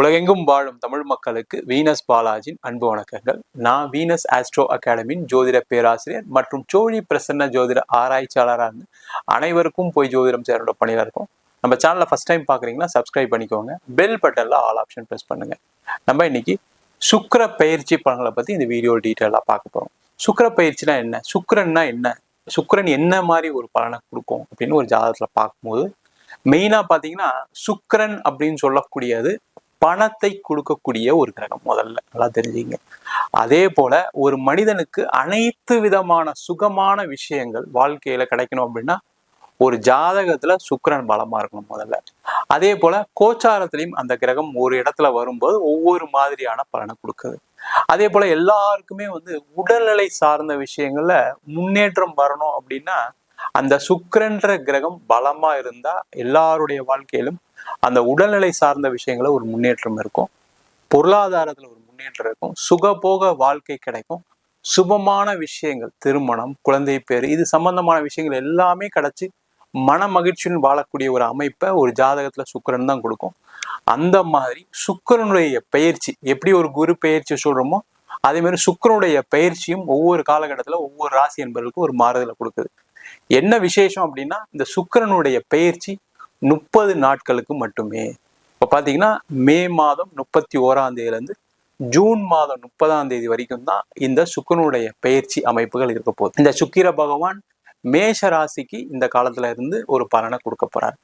உலகெங்கும் வாழும் தமிழ் மக்களுக்கு வீனஸ் பாலாஜின் அன்பு வணக்கங்கள். நான் வீனஸ் ஆஸ்ட்ரோ அகாடமியின் ஜோதிட பேராசிரியர் மற்றும் சோழி பிரசன்ன ஜோதிட ஆராய்ச்சியாளராக இருந்து அனைவருக்கும் போய் ஜோதிடம் சேரோட பணியில் இருக்கும். நம்ம சேனலை ஃபர்ஸ்ட் டைம் பார்க்குறீங்கன்னா சப்ஸ்கிரைப் பண்ணிக்கோங்க. பெல் பட்டனில் ஆல் ஆப்ஷன் ப்ரெஸ் பண்ணுங்க. நம்ம இன்னைக்கு சுக்கிர பயிற்சி பலன்களை பற்றி இந்த வீடியோ டீட்டெயிலாக பார்க்க போகிறோம். சுக்கிர பயிற்சினா என்ன, சுக்கிரன்னா என்ன, சுக்கிரன் என்ன மாதிரி ஒரு பலனை கொடுக்கும் அப்படின்னு ஒரு ஜாதகத்தில் பார்க்கும்போது மெயினாக பார்த்தீங்கன்னா சுக்கிரன் அப்படின்னு சொல்லக்கூடியது பணத்தை கொடுக்கக்கூடிய ஒரு கிரகம். முதல்ல நல்லா தெரிஞ்சுங்க. அதே போல ஒரு மனிதனுக்கு அனைத்து விதமான சுகமான விஷயங்கள் வாழ்க்கையில கிடைக்கணும் அப்படின்னா ஒரு ஜாதகத்துல சுக்கிரன் பலமா இருக்கணும் முதல்ல. அதே போல கோச்சாரத்திலையும் அந்த கிரகம் ஒரு இடத்துல வரும்போது ஒவ்வொரு மாதிரியான பலனை கொடுக்குது. அதே போல எல்லாருக்குமே உடல்நிலை சார்ந்த விஷயங்கள்ல முன்னேற்றம் வரணும் அப்படின்னா அந்த சுக்கிரன்ற கிரகம் பலமா இருந்தா எல்லாருடைய வாழ்க்கையிலும் அந்த உடல்நிலை சார்ந்த விஷயங்கள ஒரு முன்னேற்றம் இருக்கும், பொருளாதாரத்துல ஒரு முன்னேற்றம் இருக்கும், சுகபோக வாழ்க்கை கிடைக்கும், சுபமான விஷயங்கள், திருமணம், குழந்தை பேரு, இது சம்பந்தமான விஷயங்கள் எல்லாமே கிடைச்சி மன மகிழ்ச்சியுடன் வாழக்கூடிய ஒரு அமைப்பை ஒரு ஜாதகத்துல சுக்கிரன் தான் கொடுக்கும். அந்த மாதிரி சுக்கிரனுடைய பயிற்சி எப்படி ஒரு குரு பயிற்சி சொல்றோமோ அதே மாதிரி சுக்கிரனுடைய பயிற்சியும் ஒவ்வொரு காலகட்டத்துல ஒவ்வொரு ராசி என்பவர்களுக்கும் ஒரு மாறுதலை கொடுக்குது. என்ன விசேஷம் அப்படின்னா இந்த சுக்கிரனுடைய பயிற்சி 30 நாட்களுக்கு மட்டுமே. இப்போ பார்த்தீங்கன்னா மே மாதம் 31ஆம் தேதியிலேருந்து ஜூன் மாதம் 30ஆம் தேதி வரைக்கும் தான் இந்த சுக்கிரனுடைய பயிற்சி அமைப்புகள் இருக்க போகுது. இந்த சுக்கிர பகவான் மேஷ ராசிக்கு இந்த காலத்துல இருந்து ஒரு பலனை கொடுக்க போறாரு.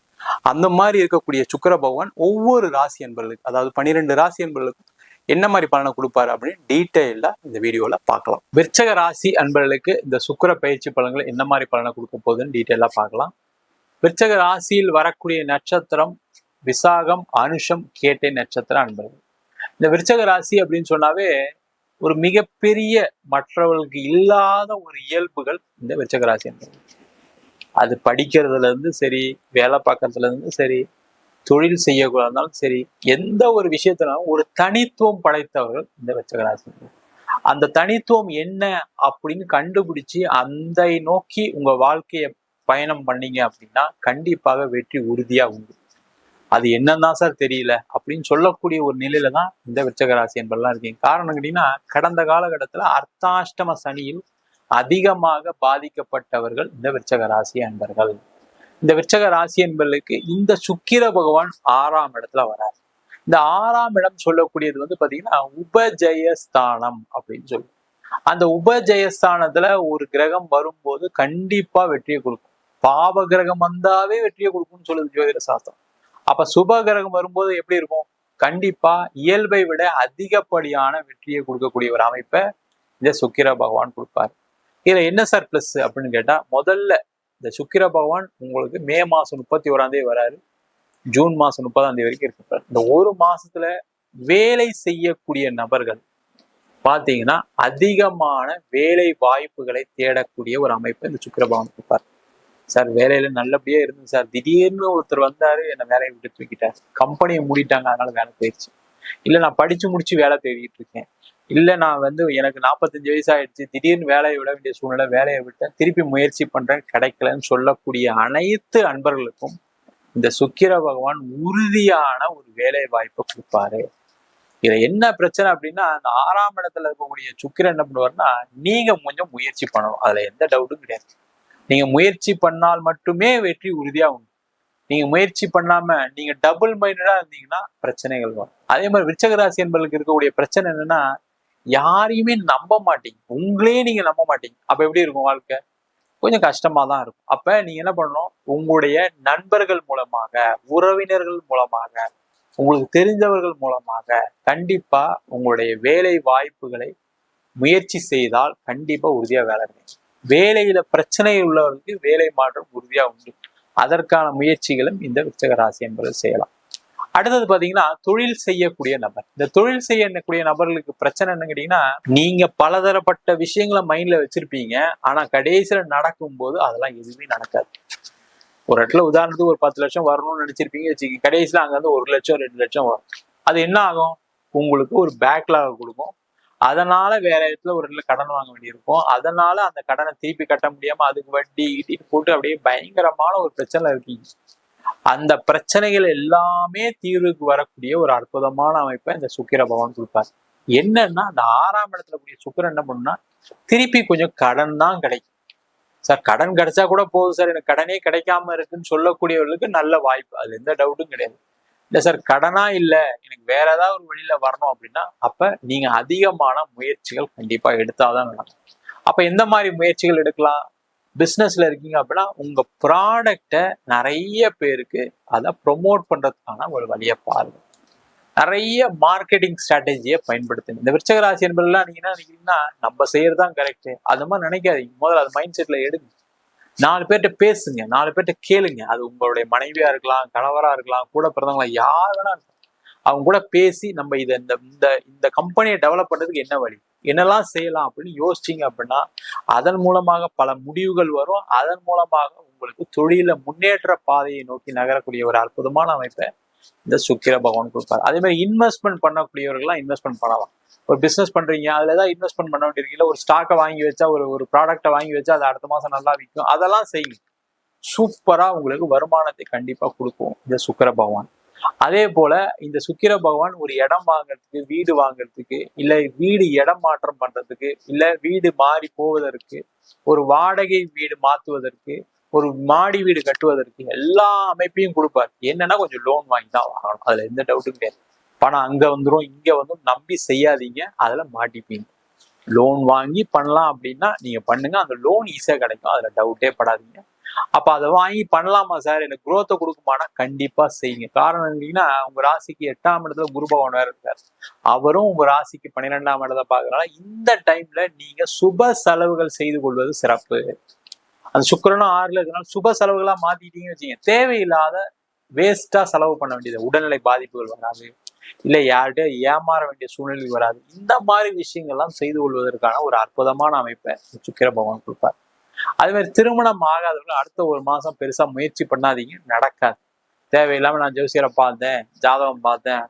அந்த மாதிரி இருக்கக்கூடிய சுக்கிர பகவான் ஒவ்வொரு ராசி என்பர்களுக்கு, அதாவது 12 ராசி என்பர்களுக்கும் என்ன மாதிரி பலனை கொடுப்பாரு அப்படின்னு டீட்டெயிலா இந்த வீடியோல பார்க்கலாம். விருச்சக ராசி அன்பர்களுக்கு இந்த சுக்கிர பயிற்சி பலன்கள் என்ன மாதிரி பலனை கொடுக்க போகுதுன்னு டீட்டெயிலா பார்க்கலாம். விருச்சக ராசியில் வரக்கூடிய நட்சத்திரம் விசாகம், அனுஷம், கேட்டை நட்சத்திரம் அன்பர்கள். இந்த விருச்சக ராசி அப்படின்னு சொன்னாவே ஒரு மிகப்பெரிய மற்றவர்களுக்கு இல்லாத ஒரு இயல்புகள் இந்த விருச்சக ராசி அன்பர்கள். அது படிக்கிறதுல இருந்து சரி, வேலை பார்க்கறதுல இருந்து சரி, தொழில் செய்யக்கூடாதுனாலும் சரி, எந்த ஒரு விஷயத்தினாலும் ஒரு தனித்துவம் படைத்தவர்கள் இந்த விருச்சக ராசி. அந்த தனித்துவம் என்ன அப்படின்னு கண்டுபிடிச்சு அந்த நோக்கி உங்க வாழ்க்கையை பயணம் பண்ணீங்க அப்படின்னா கண்டிப்பாக வெற்றி உறுதியா உண்டு. அது என்னன்னா சார் தெரியல அப்படின்னு சொல்லக்கூடிய ஒரு நிலையில தான் இந்த விருச்சக ராசி என்பதெல்லாம் இருக்கீங்க. காரணம் கேட்டீங்கன்னா கடந்த காலகட்டத்துல அர்த்தாஷ்டம சனியில் அதிகமாக பாதிக்கப்பட்டவர்கள் இந்த விருச்சக ராசி அன்பர்கள். இந்த விருச்சக ராசி என்பதற்கு இந்த சுக்கிர பகவான் 6ஆம் இடத்துல வரார். இந்த 6ஆம் இடம் சொல்லக்கூடியது பாத்தீங்கன்னா உபஜயஸ்தானம் அப்படின்னு சொல்லுவோம். அந்த உபஜயஸ்தானத்துல ஒரு கிரகம் வரும்போது கண்டிப்பா வெற்றியை கொடுக்கும். பாவ கிரகம் வந்தாவே வெற்றியை கொடுக்கும்னு சொல்லுது ஜோதிட சாஸ்திரம். அப்ப சுப கிரகம் வரும்போது எப்படி இருக்கும்? கண்டிப்பா இயல்பை விட அதிகப்படியான வெற்றியை கொடுக்கக்கூடிய ஒரு அமைப்பை இந்த சுக்கிர பகவான் கொடுப்பாரு. இதுல என்ன சார் பிளஸ் அப்படின்னு கேட்டா, முதல்ல இந்த சுக்கிர பகவான் உங்களுக்கு மே மாசம் 31ஆம் தேதி வராரு, ஜூன் மாசம் 30ஆம் தேதி வரைக்கும் இருப்பாரு. இந்த ஒரு மாசத்துல வேலை செய்யக்கூடிய நபர்கள் பாத்தீங்கன்னா அதிகமான வேலை வாய்ப்புகளை தேடக்கூடிய ஒரு அமைப்பை இந்த சுக்கிர பகவான் கொடுப்பார். சார் வேலையில நல்லபடியா இருந்து சார், திடீர்னு ஒருத்தர் வந்தாரு, என்ன வேலையை விட்டு தூக்கிட்டார், கம்பெனியை மூடிட்டாங்க, அதனால வேலை போயிடுச்சு. இல்ல நான் படிச்சு முடிச்சு வேலை தேடிட்டு இருக்கேன், இல்ல நான் எனக்கு 45 வயசு ஆயிடுச்சு, திடீர்னு வேலையை விட வேண்டிய சூழ்நிலை, வேலையை விட்டேன், திருப்பி முயற்சி பண்றேன், கிடைக்கலன்னு சொல்லக்கூடிய அனைத்து அன்பர்களுக்கும் இந்த சுக்கிர பகவான் உறுதியான ஒரு வேலை வாய்ப்பை கொடுப்பாரு. இதுல என்ன பிரச்சனை அப்படின்னா, அந்த 6ஆம் இடத்துல இருக்கக்கூடிய சுக்கிரன் என்ன பண்ணுவாருன்னா, நீங்க கொஞ்சம் முயற்சி பண்ணணும், அதுல எந்த டவுட்டும் கிடையாது. நீங்க முயற்சி பண்ணால் மட்டுமே வெற்றி உறுதியா உண்டு. நீங்க முயற்சி பண்ணாம நீங்க டபுள் மைண்டடா இருந்தீங்கன்னா பிரச்சனைகள் வரும். அதே மாதிரி விருச்சக ராசி என்பதற்கு இருக்கக்கூடிய பிரச்சனை என்னன்னா, யாரையுமே நம்ப மாட்டீங்க, உங்களே நீங்க நம்ப மாட்டீங்க. அப்ப எப்படி இருக்கும் வாழ்க்கை? கொஞ்சம் கஷ்டமா தான் இருக்கும். அப்ப நீங்க என்ன பண்ணணும், உங்களுடைய நண்பர்கள் மூலமாக, உறவினர்கள் மூலமாக, உங்களுக்கு தெரிஞ்சவர்கள் மூலமாக கண்டிப்பா உங்களுடைய வேலை வாய்ப்புகளை முயற்சி செய்தால் கண்டிப்பா உறுதியா வேலை கிடைக்கும். வேலையில பிரச்சனை உள்ளவர்களுக்கு வேலை மாற்றம் உறுதியா உண்டு. அதற்கான முயற்சிகளும் இந்த விருச்சக ராசி என்பதை செய்யலாம். அடுத்தது பாத்தீங்கன்னா தொழில் செய்யக்கூடிய நபர். இந்த தொழில் செய்யக்கூடிய நபர்களுக்கு பிரச்சனை என்ன கேட்டீங்கன்னா, நீங்க பலதரப்பட்ட விஷயங்களை மைண்ட்ல வச்சிருப்பீங்க, ஆனா கடைசியில நடக்கும் போது அதெல்லாம் எதுவுமே நடக்காது. ஒரு இடத்துல உதாரணத்துக்கு ஒரு 10 லட்சம் வரணும்னு நினைச்சிருப்பீங்க வச்சுக்கோங்க, கடைசியில அங்க 1 லட்சம் 2 லட்சம் வரும். அது என்ன ஆகும்? உங்களுக்கு ஒரு பேக்லாக் கொடுக்கும். அதனால வேற இடத்துல ஒரு இடத்துல கடன் வாங்க வேண்டியிருக்கும். அதனால அந்த கடனை திருப்பி கட்ட முடியாம அதுக்கு வட்டி இட்டிட்டு போட்டு அப்படியே பயங்கரமான ஒரு பிரச்சனை இருக்கீங்க. அந்த பிரச்சனைகள் எல்லாமே தீர்வுக்கு வரக்கூடிய ஒரு அற்புதமான அமைப்பை இந்த சுக்கிர பகவான் கொடுப்பார். என்னன்னா அந்த 6ஆம் இடத்துல கூடிய சுக்கிரன் என்ன பண்ணுன்னா திருப்பி கொஞ்சம் கடன் தான் கிடைக்கும். சார் கடன் கிடைச்சா கூட போதும் சார், எனக்கு கடனே கிடைக்காம இருக்குன்னு சொல்லக்கூடியவர்களுக்கு நல்ல வாய்ப்பு, அது எந்த டவுட்டும் கிடையாது. இல்ல சார் கடனா இல்ல எனக்கு வேற ஏதாவது ஒரு வழியில வரணும் அப்படின்னா அப்ப நீங்க அதிகமான முயற்சிகள் கண்டிப்பா எடுத்தாதான் நடக்கும். அப்ப எந்த மாதிரி முயற்சிகள் எடுக்கலாம்? பிசினஸ்ல இருக்கீங்க அப்படின்னா உங்க ப்ராடக்டை நிறைய பேருக்கு அதை ப்ரொமோட் பண்றதுக்கான ஒரு வழியை பாருங்க. நிறைய மார்க்கெட்டிங் ஸ்ட்ராட்டஜியை பயன்படுத்துங்க. இந்த விருச்சக ராசி என்பதெல்லாம் நீங்க என்ன நினைக்கிறீங்கன்னா நம்ம செய்யறதுதான் கரெக்ட், அது மாதிரி நினைக்காதீங்க. முதல்ல அது மைண்ட் செட்ல எடுங்க. 4 பேர்கிட்ட பேசுங்க, 4 பேர்கிட்ட கேளுங்க. அது உங்களுடைய மனைவியா இருக்கலாம், கணவரா இருக்கலாம், கூட பிறந்தவங்களா யார் வேணா இருக்கலாம். அவங்க கூட பேசி நம்ம இதை இந்த கம்பெனியை டெவலப் பண்றதுக்கு என்ன வழி, என்னெல்லாம் செய்யலாம் அப்படின்னு யோசிச்சிங்க அப்படின்னா அதன் மூலமாக பல முடிவுகள் வரும். அதன் மூலமாக உங்களுக்கு தொழில முன்னேற்ற பாதையை நோக்கி நகரக்கூடிய ஒரு அற்புதமான அமைப்பை இந்த சுக்கிர பகவான் கொடுப்பாரு. அதே மாதிரி இன்வெஸ்ட்மெண்ட் பண்ணக்கூடியவர்கள்லாம் இன்வெஸ்ட்மெண்ட் பண்ணலாம். ஒரு பிசினஸ் பண்றீங்க, அதுல ஏதாவது இன்வெஸ்ட்மெண்ட் பண்ண வேண்டியிருக்கீங்க, ஒரு ஸ்டாக்கை வாங்கி வச்சா ஒரு ப்ராடக்டை வாங்கி வச்சா அது அடுத்த மாசம் நல்லா விற்கும், அதெல்லாம் செய்யுங்க. சூப்பரா உங்களுக்கு வருமானத்தை கண்டிப்பா கொடுக்கும் இந்த சுக்கிர பகவான். அதே போல இந்த சுக்கிர பகவான் ஒரு இடம் வாங்குறதுக்கு, வீடு வாங்குறதுக்கு, இல்ல வீடு இடம் மாற்றம் பண்றதுக்கு, இல்ல வீடு மாறி போவதற்கு, ஒரு வாடகை வீடு மாத்துவதற்கு, ஒரு மாடி வீடு கட்டுவதற்கு எல்லா அமைப்பையும் கொடுப்பாரு. என்னன்னா கொஞ்சம் லோன் வாங்கி தான் வாங்கணும், அதுல எந்த டவுட்டும் கிடையாது. பணம் அங்க வந்துடும் இங்க வந்துடும் நம்பி செய்யாதீங்க, அதுல மாட்டிப்பீங்க. லோன் வாங்கி பண்ணலாம் அப்படின்னா நீங்க பண்ணுங்க, அந்த லோன் ஈஸியா கிடைக்கும், அதுல டவுட்டே படாதீங்க. அப்ப அதை வாங்கி பண்ணலாமா சார், எனக்கு குரோத்தை கொடுக்குமானா கண்டிப்பா செய்யுங்க. காரணம் என்னன்னா உங்க ராசிக்கு 8ஆம் இடத்துல குரு பகவான் வேற இருக்காரு, அவரும் உங்க ராசிக்கு 12ஆம் இடத்தை பாக்குறதுனால இந்த டைம்ல நீங்க சுப செலவுகள் செய்து கொள்வது சிறப்பு. அந்த சுக்கிரனும் 6ல இருக்கனால சுப செலவுகளா மாத்திட்டீங்கன்னு வச்சுங்க, தேவையில்லாத வேஸ்டா செலவு பண்ண வேண்டியது, உடல்நிலை பாதிப்புகள் வராது, இல்ல யார்கிட்ட ஏமாற வேண்டிய சூழ்நிலை வராது. இந்த மாதிரி விஷயங்கள்லாம் செய்து கொள்வதற்கான ஒரு அற்புதமான அமைப்பை சுக்கிர பகவான் கொடுப்பார். அதே மாதிரி திருமணம் ஆகாதவர்கள் அடுத்த ஒரு மாசம் பெருசா முயற்சி பண்ணாதீங்க, நடக்காது. தேவையில்லாம நான் ஜோசியரை பார்த்தேன், ஜாதகம் பார்த்தேன்,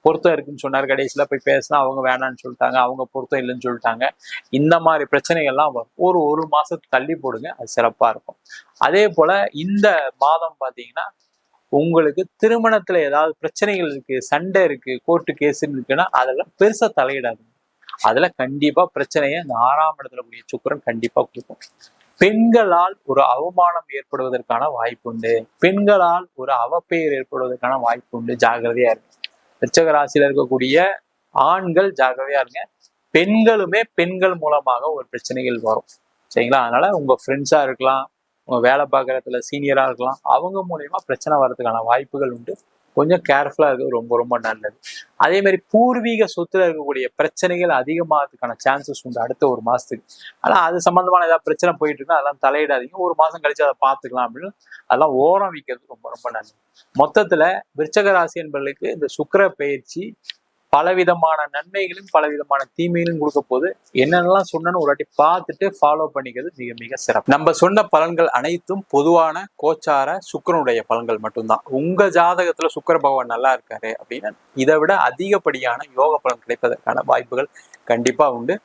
பொருத்தம் இருக்குன்னு சொன்னாரு, கடைசியில போய் பேசினா அவங்க வேணான்னு சொல்லிட்டாங்க, அவங்க பொருத்தம் இல்லைன்னு சொல்லிட்டாங்க. இந்த மாதிரி பிரச்சனைகள்லாம் வரும். ஒரு மாசத்துக்கு தள்ளி போடுங்க, அது சிறப்பா இருக்கும். அதே போல இந்த மாதம் பாத்தீங்கன்னா உங்களுக்கு திருமணத்துல ஏதாவது பிரச்சனைகள் இருக்கு, சண்டை இருக்கு, கோர்ட்டு கேஸ்ன்னு இருக்குன்னா அதெல்லாம் பெருசா தலையிடாது. அதுல கண்டிப்பா பிரச்சனையை இந்த 6ஆம் இடத்துல கூடிய சுக்கிரன் கண்டிப்பா கொடுக்கும். பெண்களால் ஒரு அவமானம் ஏற்படுவதற்கான வாய்ப்பு உண்டு, பெண்களால் ஒரு அவப்பெயர் ஏற்படுவதற்கான வாய்ப்பு உண்டு, ஜாகிரதையா இருங்க. விருச்சிக ராசியில இருக்கக்கூடிய ஆண்கள் ஜாகிரதையா இருங்க. பெண்களுமே பெண்கள் மூலமாக ஒரு பிரச்சனைகள் வரும், சரிங்களா? அதனால உங்க ஃப்ரெண்ட்ஸா இருக்கலாம், உங்க வேலை பார்க்குற இடத்துல சீனியரா இருக்கலாம், அவங்க மூலயமா பிரச்சனை வர்றதுக்கான வாய்ப்புகள் உண்டு. கொஞ்சம் கேர்ஃபுல்லா இருக்கிறது ரொம்ப ரொம்ப நல்லது. அதே மாதிரி பூர்வீக சொத்துல இருக்கக்கூடிய பிரச்சனைகள் அதிகமாகிறதுக்கான சான்சஸ் உண்டு அடுத்த ஒரு மாசத்துக்கு. ஆனா அது சம்பந்தமான ஏதாவது பிரச்சனை போயிட்டு இருக்குன்னா அதெல்லாம் தலையிடாதீங்க, ஒரு மாசம் கழிச்சு அதை பார்த்துக்கலாம் அப்படின்னு அதெல்லாம் ஓரம் வைக்கிறது ரொம்ப ரொம்ப நல்லது. மொத்தத்துல விருச்சக ராசி என்பவர்களுக்கு இந்த சுக்கிர பயிற்சி பலவிதமான நன்மைகளும் பலவிதமான தீமைகளும் கொடுக்க போது என்னென்னலாம் சொன்னு ஒரு வாட்டி பார்த்துட்டு ஃபாலோ பண்ணிக்கிறது மிக மிக சிறப்பு. நம்ம சொன்ன பலன்கள் அனைத்தும் பொதுவான கோச்சார சுக்கிரனுடைய பலன்கள் மட்டும்தான். உங்க ஜாதகத்துல சுக்கிர பகவான் நல்லா இருக்காரு அப்படின்னா இதை விட அதிகப்படியான யோக பலன் கிடைப்பதற்கான வாய்ப்புகள் கண்டிப்பா உண்டு.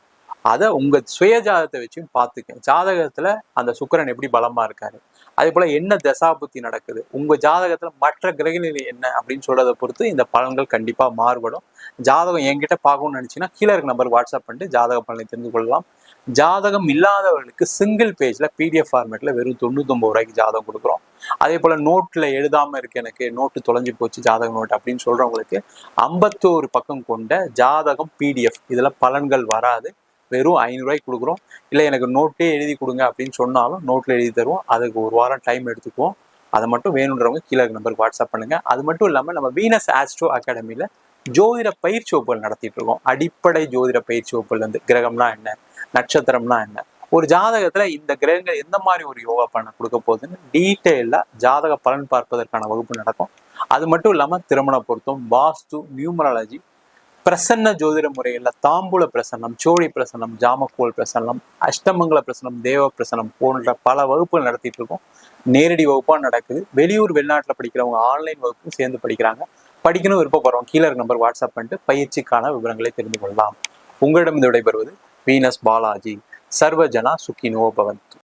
அதை உங்க சுய ஜாதகத்தை வச்சும் பார்த்துக்க. ஜாதகத்துல அந்த சுக்கிரன் எப்படி பலமா இருக்காரு, அதே போல என்ன தசாபுத்தி நடக்குது, உங்க ஜாதகத்துல மற்ற கிரகநிலை என்ன அப்படின்னு சொல்றதை பொறுத்து இந்த பலன்கள் கண்டிப்பா மாறுபடும். ஜாதகம் என்கிட்ட பார்க்கணும்னு நினைச்சீங்கன்னா கீழே இருக்க நம்பருக்கு வாட்ஸ்அப் பண்ணிட்டு ஜாதக பலனை தெரிந்து கொள்ளலாம். ஜாதகம் இல்லாதவர்களுக்கு சிங்கிள் பேஜ்ல PDF ஃபார்மேட்ல வெறும் 99 ரூபாய்க்கு ஜாதகம் கொடுக்குறோம். அதே போல நோட்ல எழுதாம இருக்கு, எனக்கு நோட்டு தொலைஞ்சு போச்சு ஜாதக நோட் அப்படின்னு சொல்றவங்களுக்கு 51 பக்கம் கொண்ட ஜாதகம் PDF, இதுல பலன்கள் வராது, வெறும் 500 ரூபாய்க்கு கொடுக்குறோம். இல்லை எனக்கு நோட்டே எழுதி கொடுங்க அப்படின்னு சொன்னாலும் நோட்டில் எழுதி தருவோம். அதுக்கு ஒரு வாரம் டைம் எடுத்துக்குவோம். அதை மட்டும் வேணுன்றவங்க கீழே நம்பருக்கு வாட்ஸ்அப் பண்ணுங்க. அது மட்டும் இல்லாமல் நம்ம வீனஸ் ஆஸ்ட்ரோ அகாடமியில் ஜோதிட பயிற்சி வகுப்புகள் நடத்திட்டு இருக்கோம். அடிப்படை ஜோதிட பயிற்சி வகுப்புலேருந்து கிரகம்னா என்ன, நட்சத்திரம்னா என்ன, ஒரு ஜாதகத்துல இந்த கிரகங்கள் எந்த மாதிரி ஒரு யோகா பலனை கொடுக்க போகுதுன்னு டீட்டெயிலா ஜாதக பலன் பார்ப்பதற்கான வகுப்பு நடக்கும். அது மட்டும் இல்லாம திருமண பொருத்தம், வாஸ்து, நியூமராலஜி, பிரசன்ன ஜோதிட முறைகள்ல தாம்பூல பிரசன்னம், சோழி பிரசன்னம், ஜாமக்கோல் பிரசன்னம், அஷ்டமங்கல பிரசன்னம், தேவ பிரசன்னம் போன்ற பல வகுப்புகள் நடத்திட்டு இருக்கோம். நேரடி வகுப்பா நடக்குது. வெளியூர் வெளிநாட்டுல படிக்கிறவங்க ஆன்லைன் வகுப்பு சேர்ந்து படிக்கிறாங்க. படிக்கணும் விருப்பப்படுறோம் கீழே இருக்க நம்பர் வாட்ஸ்அப் பண்ணிட்டு பயிற்சிக்கான விவரங்களை தெரிந்து கொள்ளலாம். உங்களிடம் விடைபெறுவது வீனஸ் பாலாஜி. சர்வஜனா சுக்கினோ பவந்து.